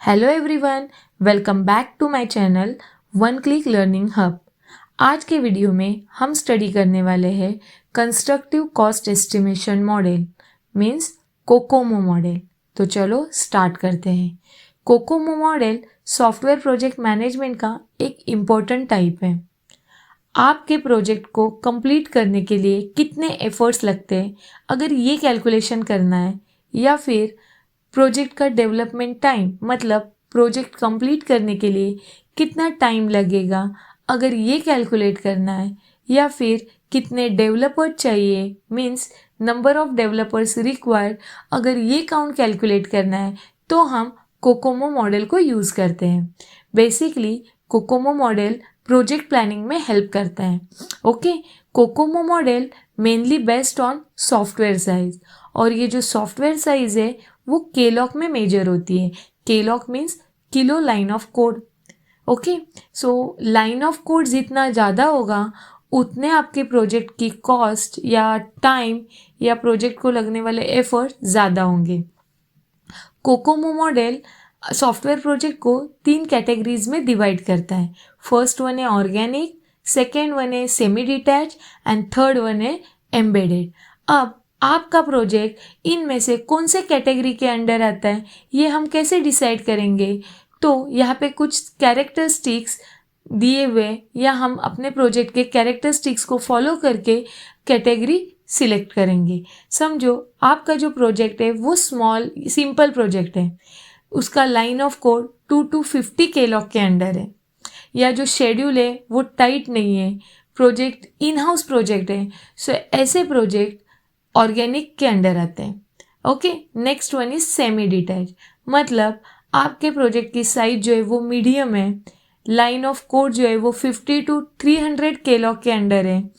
Hello everyone, welcome back to my channel one click learning hub. आज के video में हम स्टडी करने वाले हैं constructive cost estimation model means COCOMO model. तो चलो स्टार्ट करते हैं। COCOMO model software project management का एक इम्पोर्टेंट टाइप है। आपके प्रोजेक्ट को कंप्लीट करने के लिए कितने एफर्ट्स लगते हैं, अगर ये कैलकुलेशन करना है, या फिर प्रोजेक्ट का डेवलपमेंट टाइम मतलब प्रोजेक्ट कंप्लीट करने के लिए कितना टाइम लगेगा, अगर ये कैलकुलेट करना है, या फिर कितने डेवलपर चाहिए means number of developers required, अगर ये काउंट कैलकुलेट करना है तो हम कोकोमो मॉडल को यूज़ करते हैं। Basically Kokomo model project planning में हेल्प करता है। Okay, Kokomo model mainly based on software size, और ये जो सॉफ्टवेयर साइज है वो केलॉग में मेजर होती है। Kellogg means kilo line of code. Okay, so line of code जितना ज़्यादा होगा उतने आपके प्रोजेक्ट की कॉस्ट या टाइम या प्रोजेक्ट को लगने वाले एफर्ट ज़्यादा होंगे। कोकोमो मॉडल सॉफ्टवेयर प्रोजेक्ट को 3 कैटेगरीज में डिवाइड करता है। फर्स्ट वन है ऑर्गेनिक, सेकेंड वन है semi detach and third one है एम्बेडेड। अब आपका प्रोजेक्ट इनमें से कौन से कैटेगरी के अंडर आता है ये हम कैसे डिसाइड करेंगे? तो यहाँ पे कुछ कैरेक्टरिस्टिक्स दिए हुए, या हम अपने प्रोजेक्ट के कैरेक्टरिस्टिक्स को फॉलो करके कैटेगरी सिलेक्ट करेंगे। समझो आपका जो प्रोजेक्ट है वो स्मॉल सिंपल प्रोजेक्ट है, उसका line of code 2 to 50 Kellogg के अंडर है, या जो शेड्यूल है वो टाइट नहीं है, प्रोजेक्ट इन हाउस प्रोजेक्ट है। सो ऐसे प्रोजेक्ट ऑर्गेनिक के अंडर आते हैं। Okay, next one is semi detach, मतलब आपके प्रोजेक्ट की साइज जो है वो मीडियम है, लाइन ऑफ कोड जो है वो 50 to 300 केलॉग के अंडर है,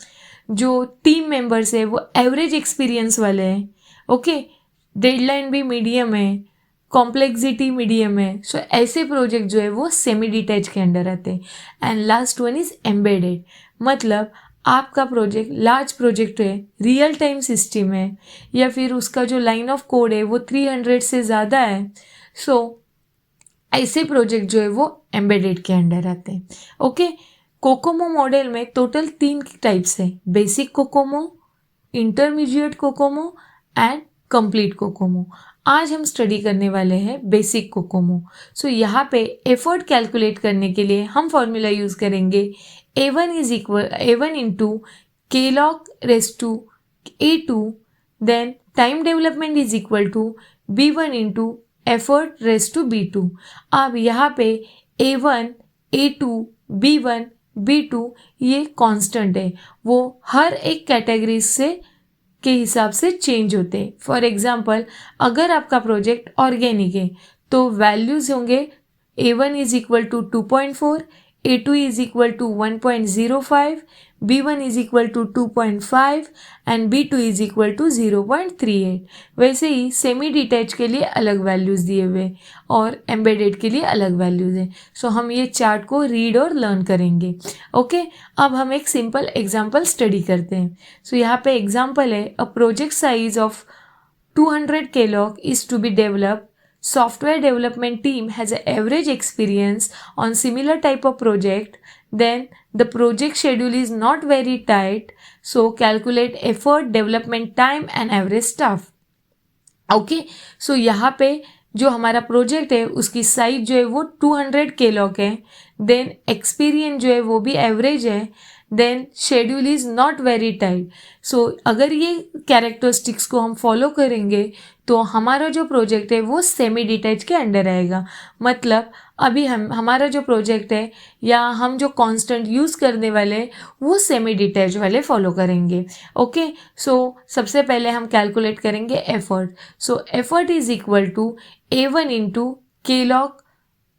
जो टीम मेंबर्स है वो एवरेज एक्सपीरियंस वाले हैं। ओके, डेडलाइन भी मीडियम है, कॉम्प्लेक्सिटी मीडियम है। सो ऐसे प्रोजेक्ट जो है वो सेमी डिटैच के अंडर आते हैं। And last one is embedded, मतलब आपका प्रोजेक्ट लार्ज प्रोजेक्ट है, रियल टाइम सिस्टम है, या फिर उसका जो लाइन ऑफ कोड है वो 300 से ज़्यादा है। सो ऐसे प्रोजेक्ट जो है वो एम्बेडेड के अंडर आते हैं। ओके, कोकोमो मॉडल में टोटल 3 टाइप्स है, basic COCOMO, intermediate COCOMO and complete Kokomo. आज हम स्टडी करने वाले हैं बेसिक कोकोमो। सो यहाँ पे एफर्ट कैलकुलेट करने के लिए हम फॉर्मूला यूज़ करेंगे A1 into K-log raised to A2, then time development is equal to B1 into effort raised to B2। अब यहाँ पे A1, A2, B1, B2 ये कांस्टेंट है, वो हर एक कैटेगरी से के हिसाब से चेंज होते हैं। फॉर एग्जाम्पल, अगर आपका प्रोजेक्ट ऑर्गेनिक है तो वैल्यूज होंगे A1 is equal to 2.4, A2 is equal to 1.05, B1 is equal to 2.5 and B2 is equal to 0.38। वैसे ही सेमी डिटैच के लिए अलग वैल्यूज़ दिए हुए और एम्बेडेड के लिए अलग वैल्यूज़ हैं। सो हम ये चार्ट को रीड और लर्न करेंगे। ओके, अब हम एक सिंपल एग्जाम्पल स्टडी करते हैं। सो यहाँ पे एग्जाम्पल है, a project size of 200 KLOG is to be developed. Software development team has an average experience on similar type of project, then the project schedule is not very tight, so calculate effort, development time and average staff। Okay, so यहाँ पे जो हमारा project है उसकी size जो है वो 200 KLOG है, देन एक्सपीरियंस जो है वो भी एवरेज है, then schedule is not very tight. So अगर ये कैरेक्टरिस्टिक्स को हम फॉलो करेंगे तो हमारा जो प्रोजेक्ट है वो सेमी डिटैच के अंडर आएगा। मतलब अभी हमारा जो प्रोजेक्ट है या हम जो कांस्टेंट यूज़ करने वाले हैं वो सेमी डिटैच वाले फॉलो करेंगे। ओके, सो सबसे पहले हम कैलकुलेट करेंगे effort. So effort is equal to A1 into K-log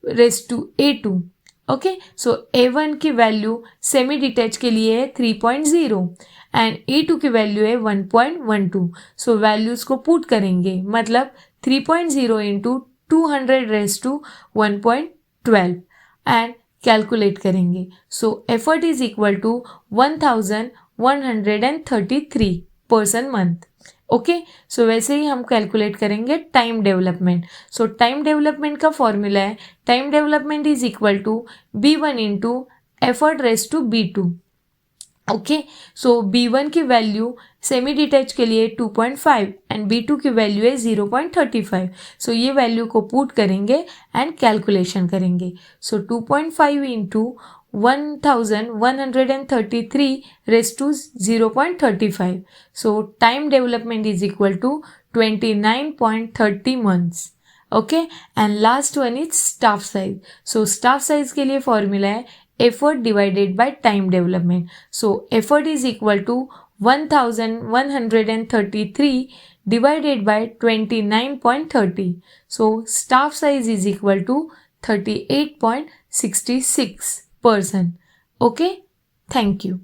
raise to A2। Okay, so A1 की वैल्यू सेमी डिटैच के लिए है 3.0 एंड A2 की वैल्यू है 1.12। सो वैल्यूज़ को पुट करेंगे, मतलब 3.0 into 200 raise to 1.12 and calculate करेंगे। So effort is equal to 1133 person month okay, so वैसे ही हम कैलकुलेट करेंगे time development. So time development का फॉर्मूला है time development is equal to B1 into effort raise to B2. ओके, so B1 की value semi detach के लिए 2.5 एंड B2 की वैल्यू है 0.35. सो ये वैल्यू को पुट करेंगे एंड कैलकुलेशन करेंगे. So 2.5 into 1133 raise to 0.35. So time development is equal to 29.30 months. Okay, and last one is staff size. So staff size के लिए फॉर्मूला है effort divided by time development. So effort is equal to 1133 divided by 29.30. So staff size is equal to 38.66%. Okay, thank you.